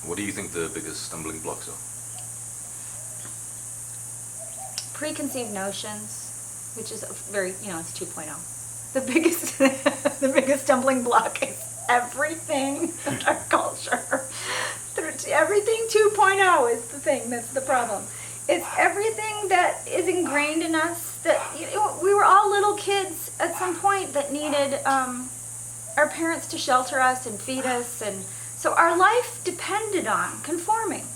What do you think the biggest stumbling blocks are? Preconceived notions, which is very, it's 2.0. The biggest, the biggest stumbling block is everything in our culture. Everything 2.0 is the thing that's the problem. It's everything that is ingrained in us. That we were all little kids at some point that needed our parents to shelter us and feed us, and so our life depended on conforming.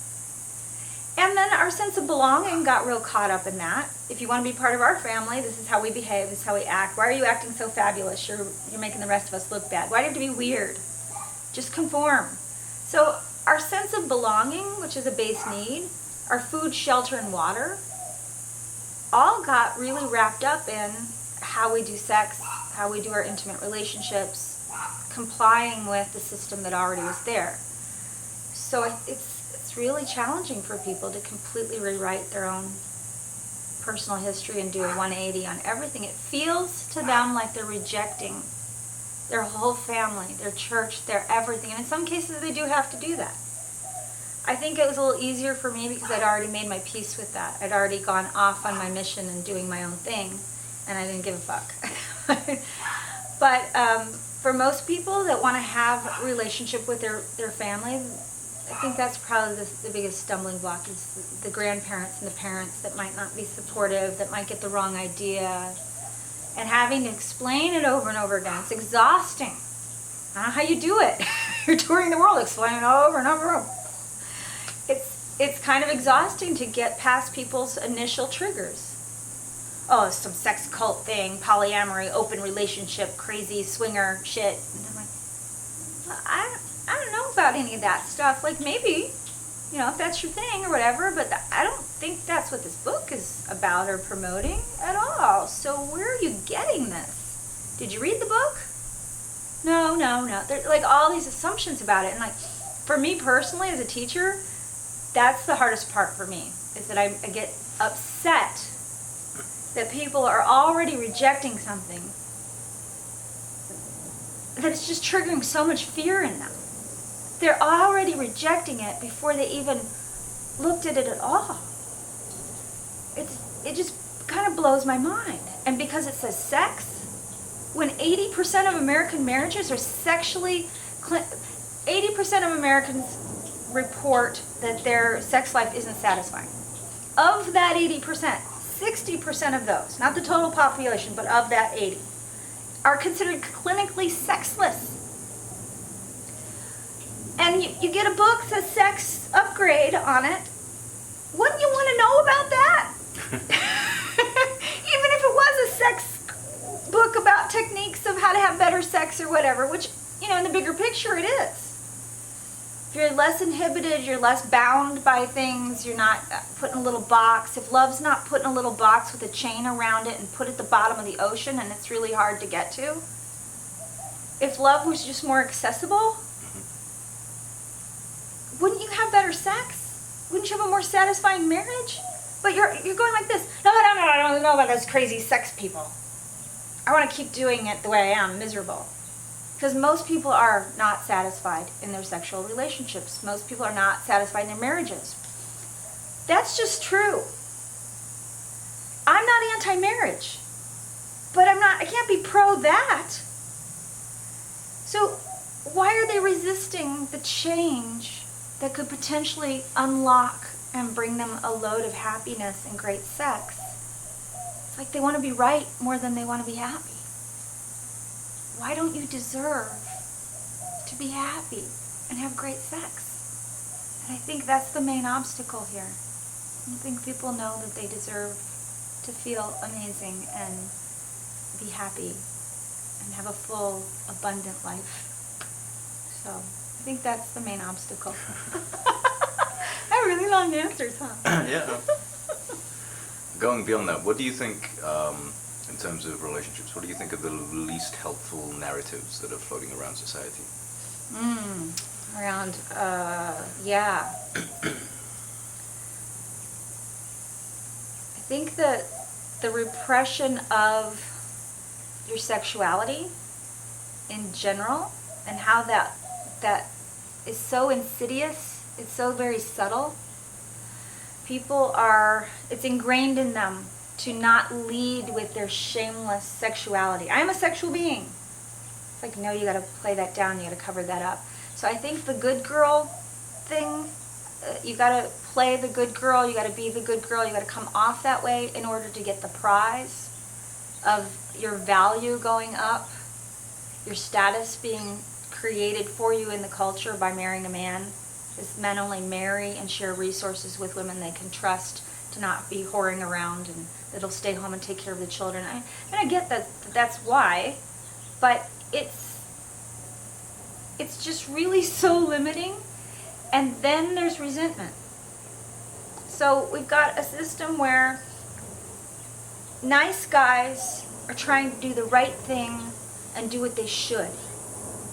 And then our sense of belonging got real caught up in that. If you want to be part of our family, this is how we behave, this is how we act. Why are you acting so fabulous? You're making the rest of us look bad. Why do you have to be weird? Just conform. So our sense of belonging, which is a base need, our food, shelter, and water, all got really wrapped up in how we do sex, how we do our intimate relationships, complying with the system that already was there. So it's really challenging for people to completely rewrite their own personal history and do a 180 on everything. It feels to them like they're rejecting their whole family, their church, their everything. And in some cases they do have to do that. I think it was a little easier for me because I'd already made my peace with that. I'd already gone off on my mission and doing my own thing, and I didn't give a fuck. But for most people that want to have a relationship with their family, I think that's probably the biggest stumbling block is the grandparents and the parents that might not be supportive, that might get the wrong idea, and having to explain it over and over again. It's exhausting. I don't know how you do it. You're touring the world explaining it over and over and over. It's kind of exhausting to get past people's initial triggers. Oh, it's some sex cult thing, polyamory, open relationship, crazy swinger shit. And I'm like, well, I don't know about any of that stuff. Like, maybe, if that's your thing or whatever, but I don't think that's what this book is about or promoting at all. So where are you getting this? Did you read the book? No. There's like all these assumptions about it. And like, for me personally as a teacher, that's the hardest part for me, is that I get upset that people are already rejecting something, that it's just triggering so much fear in them. They're already rejecting it before they even looked at it at all. It just kind of blows my mind. And because it says sex, when 80% of American marriages are sexually, 80% of Americans report that their sex life isn't satisfying. Of that 80%, 60% of those, not the total population, but of that 80, are considered clinically sexless. And you get a book that says sex upgrade on it. Wouldn't you want to know about that? Even if it was a sex book about techniques of how to have better sex or whatever, which, in the bigger picture it is. If you're less inhibited, you're less bound by things, you're not put in a little box. If love's not put in a little box with a chain around it and put at the bottom of the ocean and it's really hard to get to. If love was just more accessible, wouldn't you have better sex? Wouldn't you have a more satisfying marriage? But you're going like this. No, I don't know about those crazy sex people. I want to keep doing it the way I am, miserable. Because most people are not satisfied in their sexual relationships. Most people are not satisfied in their marriages. That's just true. I'm not anti-marriage, but I can't be pro that. So why are they resisting the change that could potentially unlock and bring them a load of happiness and great sex? It's like they want to be right more than they want to be happy. Why don't you deserve to be happy and have great sex? And I think that's the main obstacle here. I think people know that they deserve to feel amazing and be happy and have a full, abundant life. So I think that's the main obstacle. I have really long answers, huh? Yeah. Going beyond that, what do you think, in terms of relationships, what do you think are the least helpful narratives that are floating around society? Yeah. I think that the repression of your sexuality in general and how that is so insidious It's so very subtle. It's ingrained in them to not lead with their shameless sexuality. I am a sexual being. It's like, no, you got to play that down, you got to cover that up. So I think the good girl thing, you got to play the good girl, you got to be the good girl, you got to come off that way in order to get the prize of your value going up, your status being created for you in the culture by marrying a man. Because men only marry and share resources with women they can trust to not be whoring around and that'll stay home and take care of the children. I get that that's why, but it's just really so limiting. And then there's resentment. So we've got a system where nice guys are trying to do the right thing and do what they should.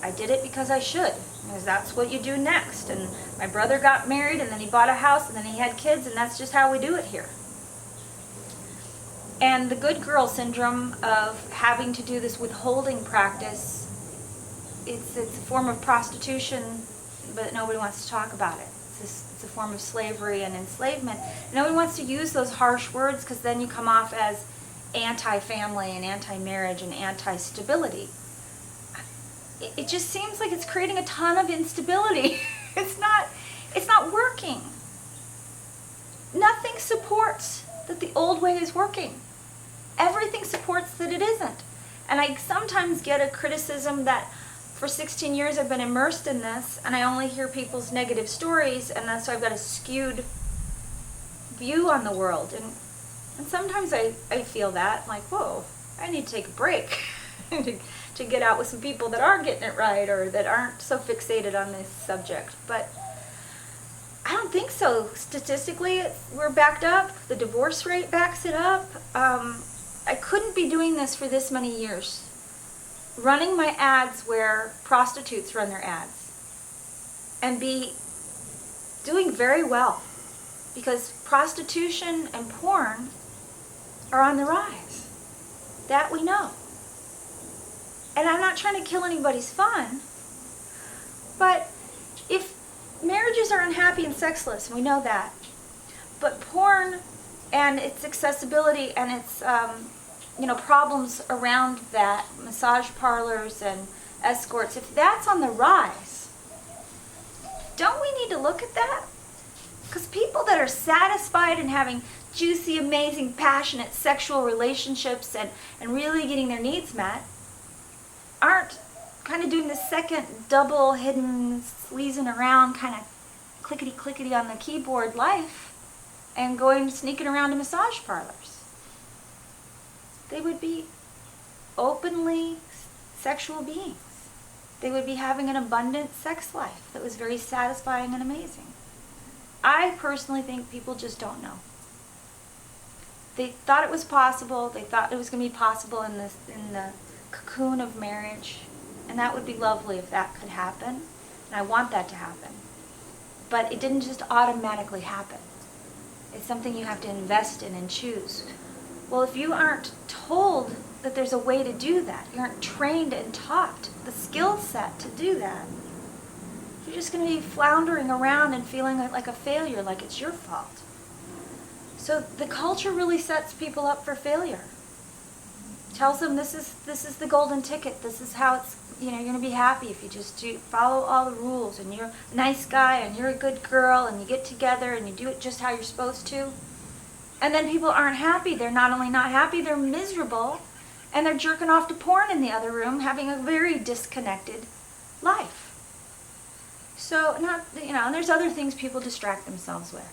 I did it because I should, because that's what you do next. And my brother got married, and then he bought a house, and then he had kids, and that's just how we do it here. And the good girl syndrome of having to do this withholding practice, it's a form of prostitution, but nobody wants to talk about it. It's a form of slavery and enslavement. And nobody wants to use those harsh words because then you come off as anti-family and anti-marriage and anti-stability. It just seems like it's creating a ton of instability. It's not working. Nothing supports that the old way is working. Everything supports that it isn't. And I sometimes get a criticism that for 16 years I've been immersed in this and I only hear people's negative stories, and that's why I've got a skewed view on the world. And sometimes I feel that, like, whoa, I need to take a break to get out with some people that are getting it right or that aren't so fixated on this subject. But I don't think so. Statistically, we're backed up. The divorce rate backs it up. I couldn't be doing this for this many years. Running my ads where prostitutes run their ads and be doing very well, because prostitution and porn are on the rise. That we know. And I'm not trying to kill anybody's fun, but if marriages are unhappy and sexless, and we know that, but porn and its accessibility and its problems around that, massage parlors and escorts, if that's on the rise, don't we need to look at that? Because people that are satisfied and having juicy, amazing, passionate sexual relationships and really getting their needs met aren't kind of doing the second double hidden sleazing around kind of clickety on the keyboard life and sneaking around to massage parlors. They would be openly sexual beings. They would be having an abundant sex life that was very satisfying and amazing. I personally think people just don't know. They thought it was possible. They thought it was going to be possible in the cocoon of marriage, and that would be lovely if that could happen, and I want that to happen. But it didn't just automatically happen. It's something you have to invest in and choose. Well, if you aren't told that there's a way to do that, you aren't trained and taught the skill set to do that, you're just going to be floundering around and feeling like a failure, like it's your fault. So the culture really sets people up for failure. Tells them this is the golden ticket. This is how it's, you're going to be happy if you just follow all the rules, and you're a nice guy and you're a good girl and you get together and you do it just how you're supposed to. And then people aren't happy. They're not only not happy, they're miserable, and they're jerking off to porn in the other room, having a very disconnected life. So and there's other things people distract themselves with,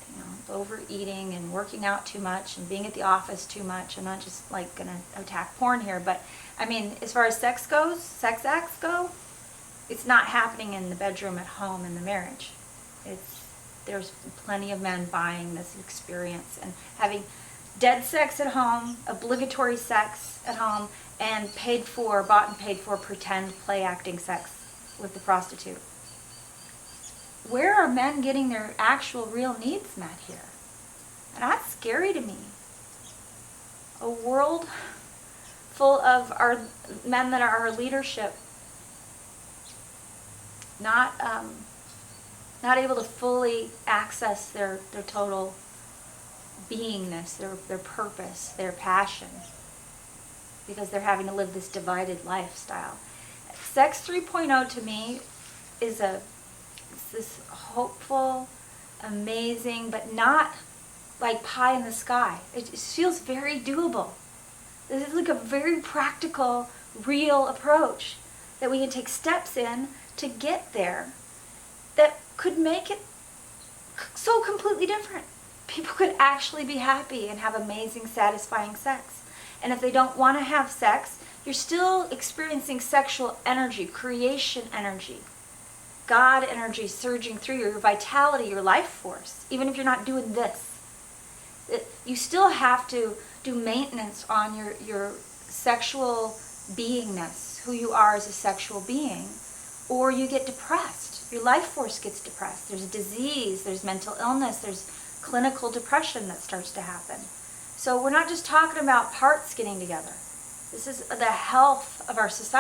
overeating and working out too much and being at the office too much. I'm not just going to attack porn here, but I mean, as far as sex acts go, it's not happening in the bedroom at home in the marriage. There's plenty of men buying this experience and having dead sex at home, obligatory sex at home, and bought and paid for pretend play acting sex with the prostitute. Where are men getting their actual real needs met here? And that's scary to me. A world full of our men that are our leadership, not not able to fully access their total beingness, their purpose, their passion, because they're having to live this divided lifestyle. Sex 3.0 to me is this hopeful, amazing, but not like pie in the sky. It just feels very doable. This is like a very practical, real approach that we can take steps in to get there that could make it so completely different. People could actually be happy and have amazing, satisfying sex. And if they don't want to have sex, you're still experiencing sexual energy, creation energy, God energy surging through you, your vitality, your life force, even if you're not doing this. You still have to do maintenance on your sexual beingness, who you are as a sexual being, or you get depressed. Your life force gets depressed. There's disease, there's mental illness, there's clinical depression that starts to happen. So we're not just talking about parts getting together. This is the health of our society.